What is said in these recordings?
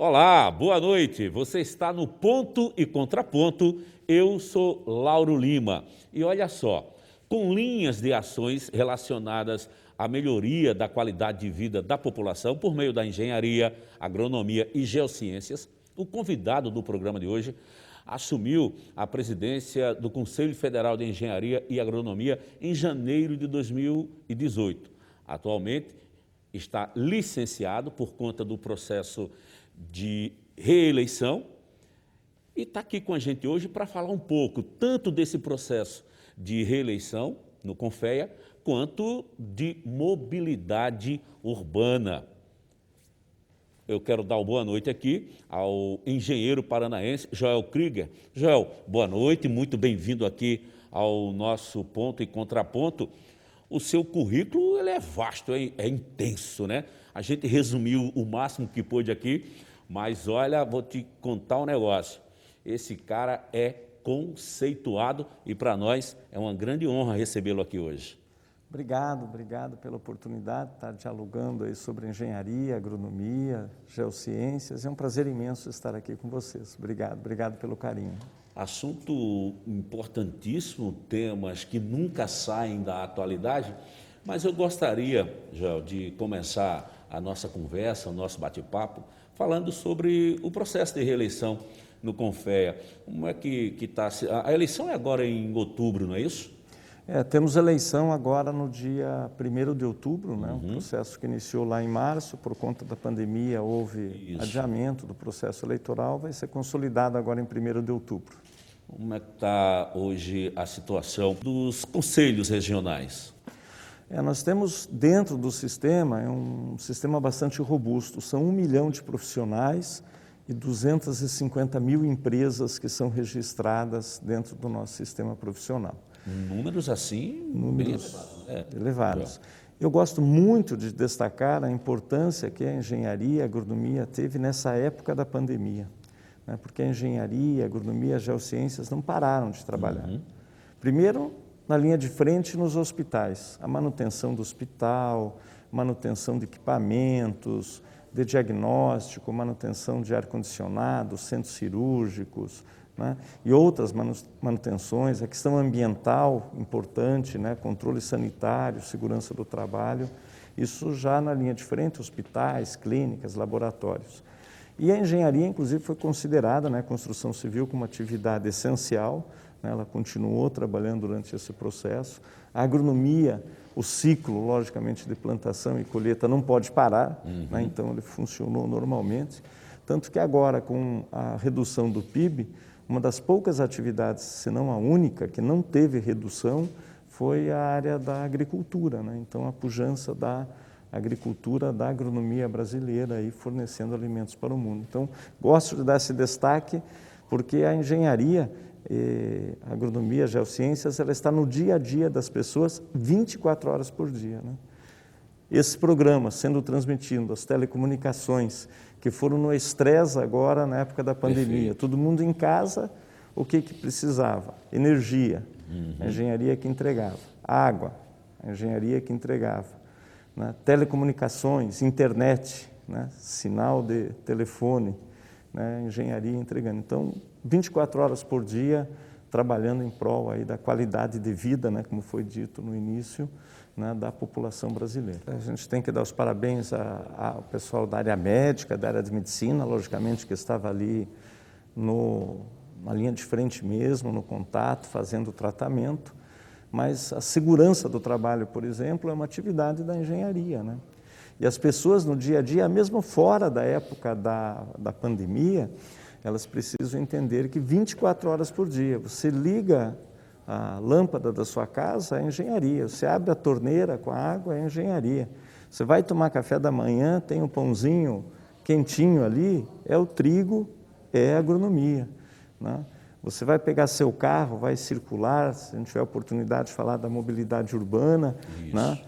Olá, boa noite. Você está no Ponto e Contraponto. Eu sou Lauro Lima. E olha só, com linhas de ações relacionadas à melhoria da qualidade de vida da população por meio da engenharia, agronomia e geociências, o convidado do programa de hoje assumiu a presidência do Conselho Federal de Engenharia e Agronomia em janeiro de 2018. Atualmente, está licenciado por conta do processo de reeleição e está aqui com a gente hoje para falar um pouco tanto desse processo de reeleição no Confea, quanto de mobilidade urbana. Eu quero dar uma boa noite aqui ao engenheiro paranaense Joel Krieger. Joel, boa noite, muito bem-vindo aqui ao nosso Ponto e Contraponto. O seu currículo ele é vasto, é intenso, né? A gente resumiu o máximo que pôde aqui, mas olha, vou te contar um negócio. Esse cara é conceituado e para nós é uma grande honra recebê-lo aqui hoje. Obrigado pela oportunidade de estar dialogando aí sobre engenharia, agronomia, geociências. É um prazer imenso estar aqui com vocês. Obrigado pelo carinho. Assunto importantíssimo, temas que nunca saem da atualidade, mas eu gostaria, Joel, de começar a nossa conversa, o nosso bate-papo, falando sobre o processo de reeleição no Confea. Como é que está? A eleição é agora em outubro, não é isso? Temos eleição agora no dia 1º de outubro, né? Um processo que iniciou lá em março, por conta da pandemia houve adiamento do processo eleitoral, vai ser consolidado agora em 1º de outubro. Como é que está hoje a situação dos conselhos regionais? Nós temos dentro do sistema, é um sistema bastante robusto, são 1 milhão de profissionais e 250 mil empresas que são registradas dentro do nosso sistema profissional. Números assim, números bem elevados. Eu gosto muito de destacar a importância que a engenharia e a agronomia teve nessa época da pandemia, né? Porque a engenharia, a agronomia, as geociências não pararam de trabalhar. Primeiro, na linha de frente nos hospitais, a manutenção do hospital, manutenção de equipamentos, de diagnóstico, manutenção de ar-condicionado, centros cirúrgicos, né? E outras manutenções, a questão ambiental importante, né? Controle sanitário, segurança do trabalho, isso já na linha de frente, hospitais, clínicas, laboratórios. E a engenharia, inclusive, foi considerada, né, a construção civil como atividade essencial, né? Ela continuou trabalhando durante esse processo. A agronomia, o ciclo, logicamente, de plantação e colheita não pode parar, né? Então ele funcionou normalmente, tanto que agora, com a redução do PIB, uma das poucas atividades, se não a única, que não teve redução, foi a área da agricultura, né? Então, a pujança da agricultura, da agronomia brasileira, aí, fornecendo alimentos para o mundo. Então, gosto de dar esse destaque, porque a engenharia, a agronomia, a geociências, ela está no dia a dia das pessoas 24 horas por dia, né? Esse programa sendo transmitido, as telecomunicações, que foram no estresse agora na época da pandemia, todo mundo em casa, o que precisava? Energia, a engenharia que entregava, água, a engenharia que entregava, né? Telecomunicações, internet, né? Sinal de telefone, né? A engenharia entregando. Então, 24 horas por dia, trabalhando em prol aí da qualidade de vida, né? Como foi dito no início, né, da população brasileira. A gente tem que dar os parabéns ao pessoal da área médica, da área de medicina, logicamente, que estava ali na linha de frente mesmo, no contato, fazendo o tratamento, mas a segurança do trabalho, por exemplo, é uma atividade da engenharia, né? E as pessoas no dia a dia, mesmo fora da época da pandemia, elas precisam entender que 24 horas por dia, você liga a lâmpada da sua casa, é engenharia. Você abre a torneira com a água, é engenharia. Você vai tomar café da manhã, tem um pãozinho quentinho ali, é o trigo, é a agronomia, né? Você vai pegar seu carro, vai circular, se a gente tiver a oportunidade de falar da mobilidade urbana, né?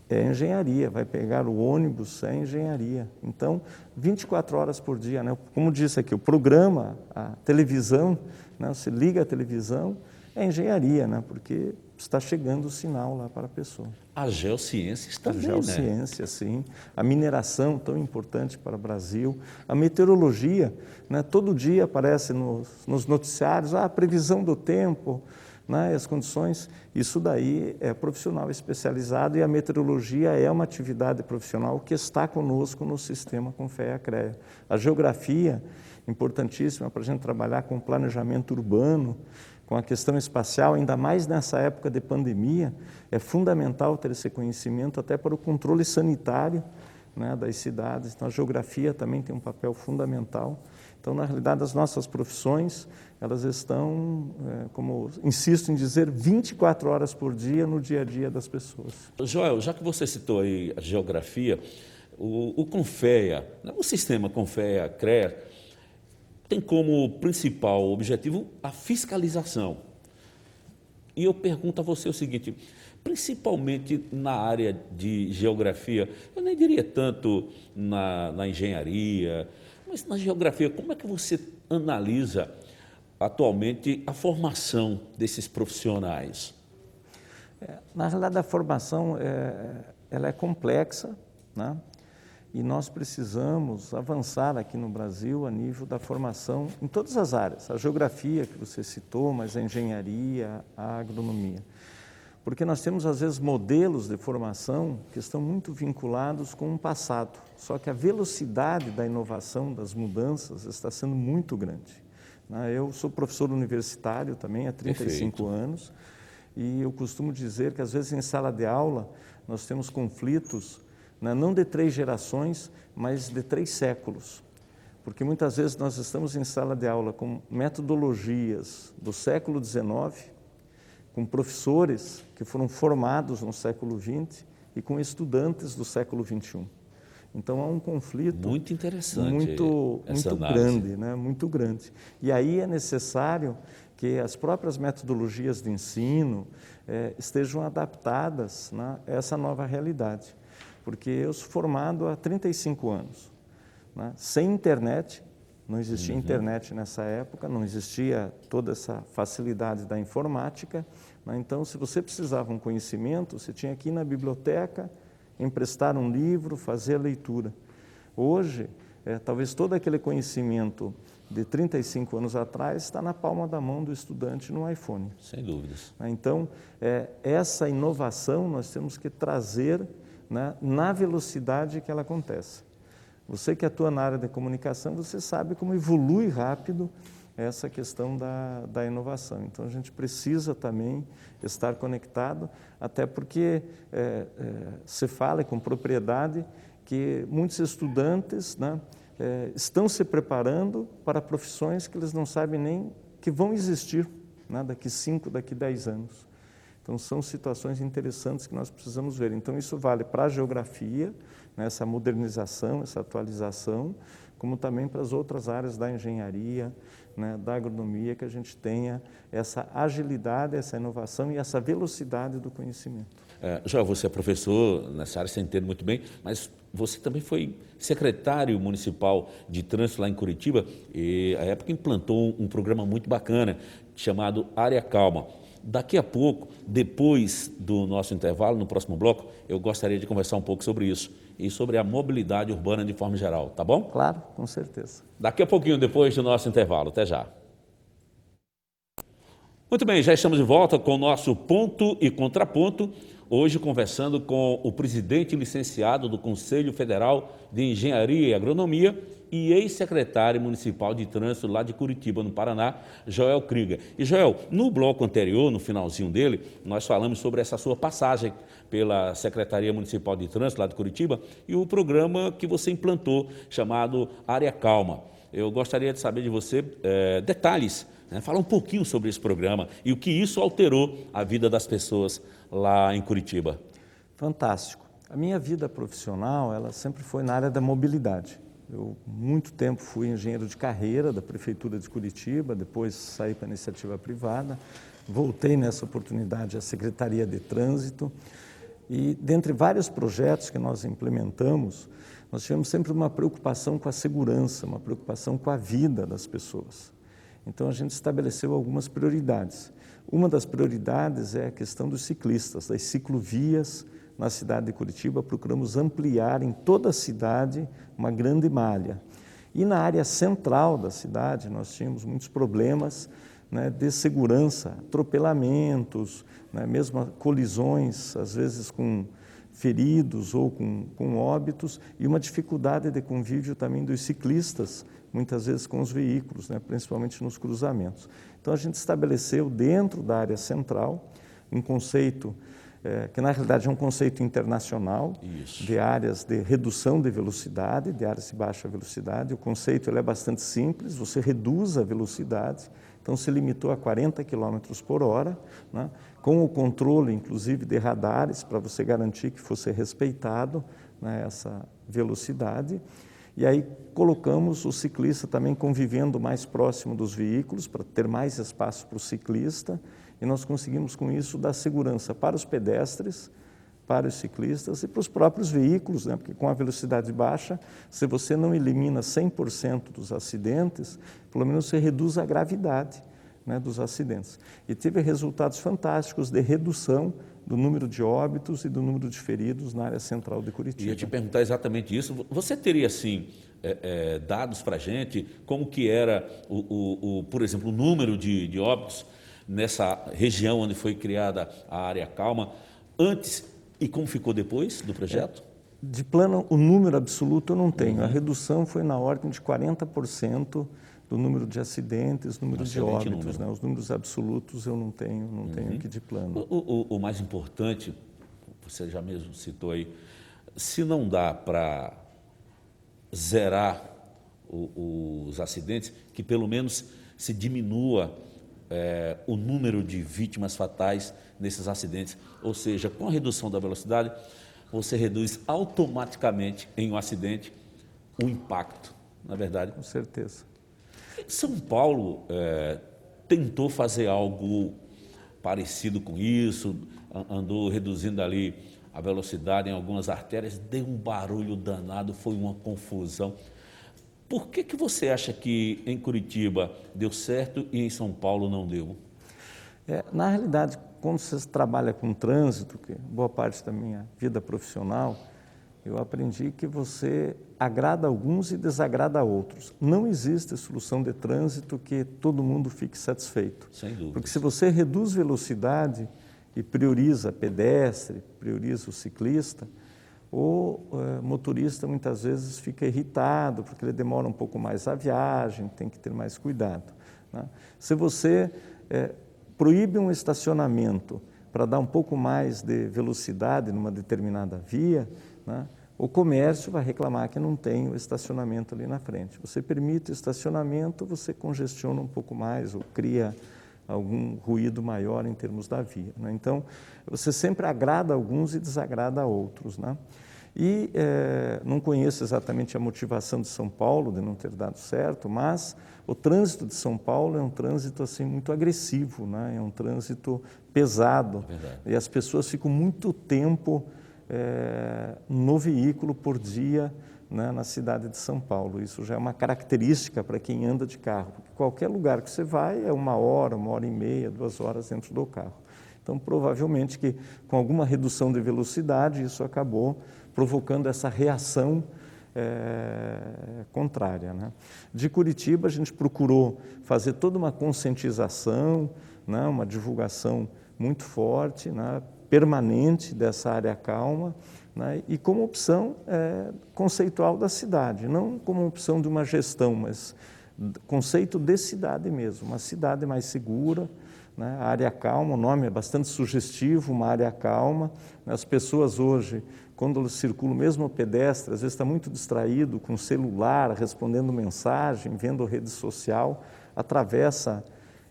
É engenharia. Vai pegar o ônibus, é engenharia. Então, 24 horas por dia, né? Como disse aqui, o programa, a televisão, né? Você liga a televisão, é engenharia, né? Porque está chegando o sinal lá para a pessoa. As geociências também, A geociência, sim. A mineração, tão importante para o Brasil. A meteorologia, né? Todo dia aparece nos noticiários, a previsão do tempo, né? As condições. Isso daí é profissional especializado e a meteorologia é uma atividade profissional que está conosco no sistema Confea-CREA. A geografia, importantíssima para a gente trabalhar com planejamento urbano, com a questão espacial, ainda mais nessa época de pandemia, é fundamental ter esse conhecimento até para o controle sanitário, né, das cidades. Então, a geografia também tem um papel fundamental. Então, na realidade, as nossas profissões, elas estão, como insisto em dizer, 24 horas por dia no dia a dia das pessoas. Joel, já que você citou aí a geografia, o Confea, o sistema Confea-CREA, tem como principal objetivo a fiscalização. E eu pergunto a você o seguinte, principalmente na área de geografia, eu nem diria tanto na engenharia, mas na geografia, como é que você analisa atualmente a formação desses profissionais? Na realidade, a formação ela é complexa, né? E nós precisamos avançar aqui no Brasil a nível da formação em todas as áreas. A geografia que você citou, mas a engenharia, a agronomia. Porque nós temos, às vezes, modelos de formação que estão muito vinculados com o passado. Só que a velocidade da inovação, das mudanças, está sendo muito grande. Eu sou professor universitário também há 35 anos e eu costumo dizer que, às vezes, em sala de aula, nós temos conflitos não de 3 gerações, mas de 3 séculos. Porque muitas vezes nós estamos em sala de aula com metodologias do século XIX, com professores que foram formados no século XX e com estudantes do século XXI. Então há um conflito muito interessante, muito grande, né? Muito grande. E aí é necessário que as próprias metodologias de ensino estejam adaptadas, né, a essa nova realidade. Porque eu sou formado há 35 anos, né? Sem internet, não existia internet nessa época, não existia toda essa facilidade da informática, né? Então, se você precisava um conhecimento, você tinha que ir na biblioteca, emprestar um livro, fazer a leitura. Hoje, talvez todo aquele conhecimento de 35 anos atrás está na palma da mão do estudante no iPhone. Sem dúvidas. Então, essa inovação nós temos que trazer, né, na velocidade que ela acontece. Você que atua na área da comunicação, você sabe como evolui rápido essa questão da inovação. Então, a gente precisa também estar conectado, até porque se fala com propriedade que muitos estudantes, né, estão se preparando para profissões que eles não sabem nem que vão existir, né, daqui 5, daqui 10 anos. Então, são situações interessantes que nós precisamos ver. Então, isso vale para a geografia, né, essa modernização, essa atualização, como também para as outras áreas da engenharia, né, da agronomia, que a gente tenha essa agilidade, essa inovação e essa velocidade do conhecimento. Joel, você é professor nessa área, você entende muito bem, mas você também foi secretário municipal de trânsito lá em Curitiba e, à época, implantou um programa muito bacana chamado Área Calma. Daqui a pouco, depois do nosso intervalo, no próximo bloco, eu gostaria de conversar um pouco sobre isso e sobre a mobilidade urbana de forma geral, tá bom? Claro, com certeza. Daqui a pouquinho, depois do nosso intervalo. Até já. Muito bem, já estamos de volta com o nosso Ponto e Contraponto, hoje conversando com o presidente licenciado do Conselho Federal de Engenharia e Agronomia e ex-secretário municipal de trânsito lá de Curitiba, no Paraná, Joel Krieger. E Joel, no bloco anterior, no finalzinho dele, nós falamos sobre essa sua passagem pela Secretaria Municipal de Trânsito lá de Curitiba e o programa que você implantou, chamado Área Calma. Eu gostaria de saber de você detalhes, né? Falar um pouquinho sobre esse programa e o que isso alterou a vida das pessoas lá em Curitiba. Fantástico. A minha vida profissional, ela sempre foi na área da mobilidade. Eu, muito tempo, fui engenheiro de carreira da Prefeitura de Curitiba, depois saí para a iniciativa privada, voltei nessa oportunidade à Secretaria de Trânsito e, dentre vários projetos que nós implementamos, nós tivemos sempre uma preocupação com a segurança, uma preocupação com a vida das pessoas. Então, a gente estabeleceu algumas prioridades. Uma das prioridades é a questão dos ciclistas, das ciclovias, na cidade de Curitiba, procuramos ampliar em toda a cidade uma grande malha. E na área central da cidade nós tínhamos muitos problemas, né, de segurança, atropelamentos, né, mesmo colisões, às vezes com feridos ou com óbitos, e uma dificuldade de convívio também dos ciclistas, muitas vezes com os veículos, né, principalmente nos cruzamentos. Então a gente estabeleceu dentro da área central um conceito que na realidade é um conceito internacional. Isso. De áreas de redução de velocidade, de áreas de baixa velocidade. O conceito ele é bastante simples, você reduz a velocidade, então se limitou a 40 km por hora, né, com o controle inclusive de radares para você garantir que fosse respeitado, né, essa velocidade. E aí colocamos o ciclista também convivendo mais próximo dos veículos para ter mais espaço para o ciclista, e nós conseguimos com isso dar segurança para os pedestres, para os ciclistas e para os próprios veículos, né? Porque com a velocidade baixa, se você não elimina 100% dos acidentes, pelo menos você reduz a gravidade, né, dos acidentes. E teve resultados fantásticos de redução do número de óbitos e do número de feridos na área central de Curitiba. Ia te perguntar exatamente isso. Você teria, assim, dados para a gente, como que era, por exemplo, o número de óbitos nessa região onde foi criada a área calma, antes e como ficou depois do projeto? De plano, o número absoluto eu não tenho. A redução foi na ordem de 40% do número de acidentes, número de óbitos, né? Os números absolutos eu não tenho aqui de plano. O mais importante, você já mesmo citou aí, se não dá para zerar os acidentes, que pelo menos se diminua o número de vítimas fatais nesses acidentes, ou seja, com a redução da velocidade, você reduz automaticamente em um acidente o impacto, na verdade. Com certeza. São Paulo tentou fazer algo parecido com isso, andou reduzindo ali a velocidade em algumas artérias, deu um barulho danado, foi uma confusão. Por que você acha que em Curitiba deu certo e em São Paulo não deu? Na realidade, quando você trabalha com trânsito, que boa parte da minha vida profissional, eu aprendi que você agrada alguns e desagrada outros. Não existe solução de trânsito que todo mundo fique satisfeito. Sem dúvida. Porque se você reduz velocidade e prioriza pedestre, prioriza o ciclista, o motorista muitas vezes fica irritado porque ele demora um pouco mais a viagem, tem que ter mais cuidado, né? Se você proíbe um estacionamento para dar um pouco mais de velocidade numa determinada via, né, o comércio vai reclamar que não tem o estacionamento ali na frente. Você permite o estacionamento, você congestiona um pouco mais ou cria algum ruído maior em termos da via, né? Então, você sempre agrada alguns e desagrada outros, né? E não conheço exatamente a motivação de São Paulo de não ter dado certo, mas o trânsito de São Paulo é um trânsito assim muito agressivo, né? É um trânsito pesado. E as pessoas ficam muito tempo no veículo por dia, né, na cidade de São Paulo. Isso já é uma característica para quem anda de carro. Porque qualquer lugar que você vai é 1 hora e meia, 2 horas dentro do carro. Então, provavelmente que com alguma redução de velocidade, isso acabou provocando essa reação contrária, né? De Curitiba, a gente procurou fazer toda uma conscientização, né, uma divulgação muito forte, né, permanente dessa área calma, né, e como opção conceitual da cidade, não como opção de uma gestão, mas conceito de cidade mesmo, uma cidade mais segura, né, a área calma, o nome é bastante sugestivo, uma área calma. As pessoas hoje, quando circulam, mesmo o pedestre, às vezes está muito distraído com o celular, respondendo mensagem, vendo rede social, atravessa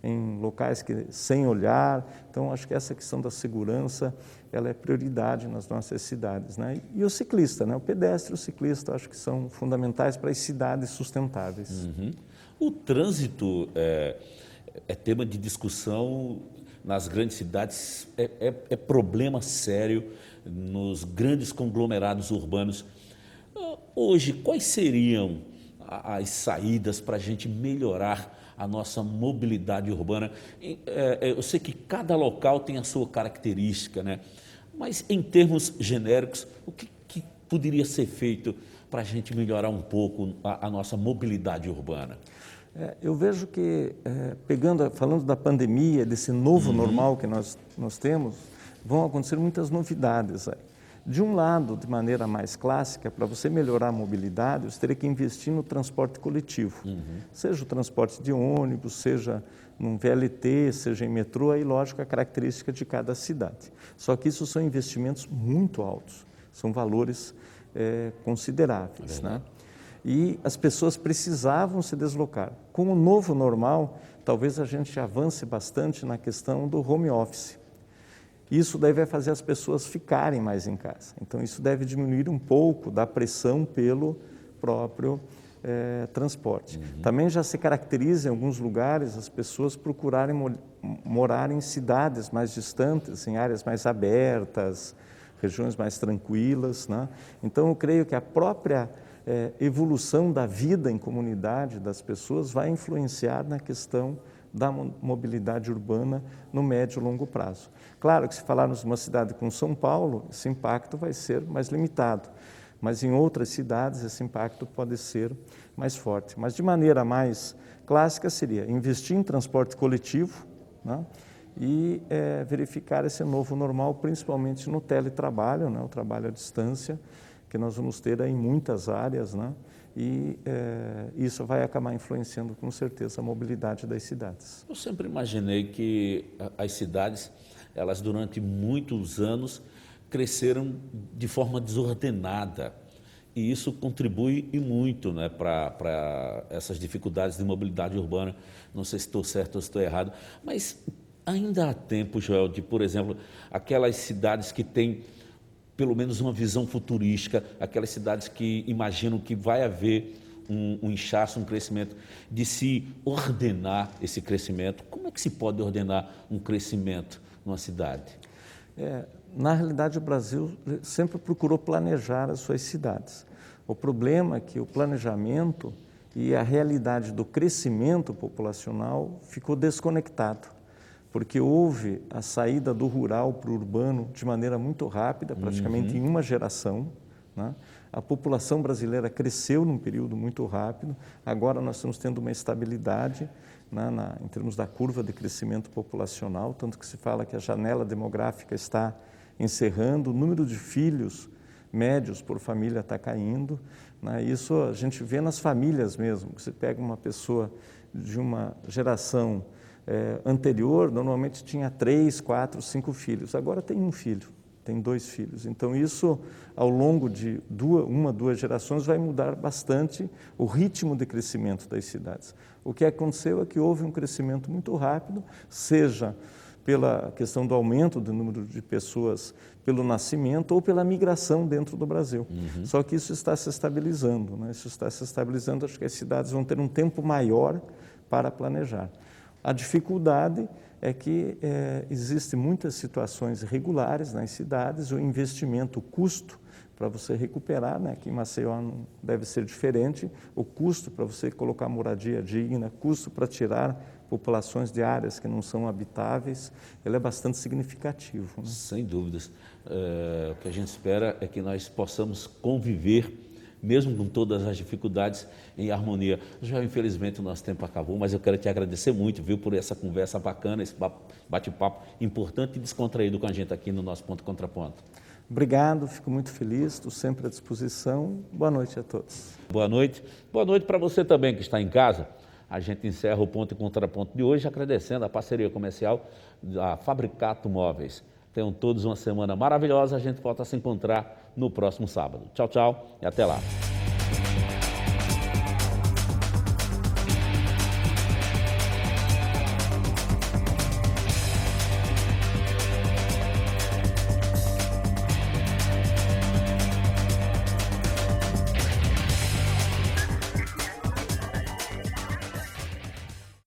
em locais que sem olhar. Então, acho que essa questão da segurança, ela é prioridade nas nossas cidades, né? E o ciclista, né? O pedestre e o ciclista, acho que são fundamentais para as cidades sustentáveis. O trânsito é tema de discussão nas grandes cidades, é problema sério nos grandes conglomerados urbanos. Hoje, quais seriam as saídas para a gente melhorar a nossa mobilidade urbana? Eu sei que cada local tem a sua característica, né? Mas em termos genéricos, o que poderia ser feito para a gente melhorar um pouco a nossa mobilidade urbana? Eu vejo que, falando da pandemia, desse novo normal que nós temos, vão acontecer muitas novidades aí. De um lado, de maneira mais clássica, para você melhorar a mobilidade, você teria que investir no transporte coletivo. Seja o transporte de ônibus, seja num VLT, seja em metrô, aí lógico a característica de cada cidade. Só que isso são investimentos muito altos, são valores consideráveis, né? E as pessoas precisavam se deslocar. Com o novo normal, talvez a gente avance bastante na questão do home office. Isso daí vai fazer as pessoas ficarem mais em casa. Então, isso deve diminuir um pouco da pressão pelo próprio transporte. Também já se caracteriza em alguns lugares as pessoas procurarem morar em cidades mais distantes, em áreas mais abertas, regiões mais tranquilas, né? Então, eu creio que a própria evolução da vida em comunidade das pessoas vai influenciar na questão da mobilidade urbana no médio e longo prazo. Claro que se falarmos de uma cidade como São Paulo, esse impacto vai ser mais limitado, mas em outras cidades esse impacto pode ser mais forte. Mas de maneira mais clássica seria investir em transporte coletivo, né? E verificar esse novo normal, principalmente no teletrabalho, né? O trabalho à distância, que nós vamos ter em muitas áreas, né? E isso vai acabar influenciando com certeza a mobilidade das cidades. Eu sempre imaginei que as cidades, elas durante muitos anos cresceram de forma desordenada e isso contribui e muito, né, para essas dificuldades de mobilidade urbana. Não sei se estou certo ou se estou errado, mas ainda há tempo, Joel, de, por exemplo, aquelas cidades que têm pelo menos uma visão futurística, aquelas cidades que imaginam que vai haver um inchaço, um crescimento, de se ordenar esse crescimento. Como é que se pode ordenar um crescimento numa cidade? Na realidade, o Brasil sempre procurou planejar as suas cidades. O problema é que o planejamento e a realidade do crescimento populacional ficou desconectado, porque houve a saída do rural para o urbano de maneira muito rápida, praticamente em uma geração, né? A população brasileira cresceu num período muito rápido, agora nós estamos tendo uma estabilidade, né, em termos da curva de crescimento populacional, tanto que se fala que a janela demográfica está encerrando, o número de filhos médios por família está caindo, né? Isso a gente vê nas famílias mesmo. Você pega uma pessoa de uma geração anterior, normalmente tinha 3, 4, 5 filhos, agora tem um filho, tem 2 filhos. Então isso, ao longo de 2 gerações, vai mudar bastante o ritmo de crescimento das cidades. O que aconteceu é que houve um crescimento muito rápido, seja pela questão do aumento do número de pessoas pelo nascimento ou pela migração dentro do Brasil. Só que isso está se estabilizando, né? Isso está se estabilizando, acho que as cidades vão ter um tempo maior para planejar. A dificuldade é que existem muitas situações irregulares nas cidades, o investimento, o custo para você recuperar, né? Aqui em Maceió não deve ser diferente, o custo para você colocar moradia digna, custo para tirar populações de áreas que não são habitáveis, ele é bastante significativo, né? Sem dúvidas. O que a gente espera é que nós possamos conviver, mesmo com todas as dificuldades, em harmonia. Já infelizmente o nosso tempo acabou, mas eu quero te agradecer muito, viu, por essa conversa bacana, esse bate-papo importante e descontraído com a gente aqui no nosso Ponto e Contraponto. Obrigado, fico muito feliz, estou sempre à disposição. Boa noite a todos. Boa noite. Boa noite para você também que está em casa. A gente encerra o Ponto e Contraponto de hoje agradecendo a parceria comercial da Fabricato Móveis. Tenham todos uma semana maravilhosa, a gente volta a se encontrar no próximo sábado. Tchau, tchau e até lá.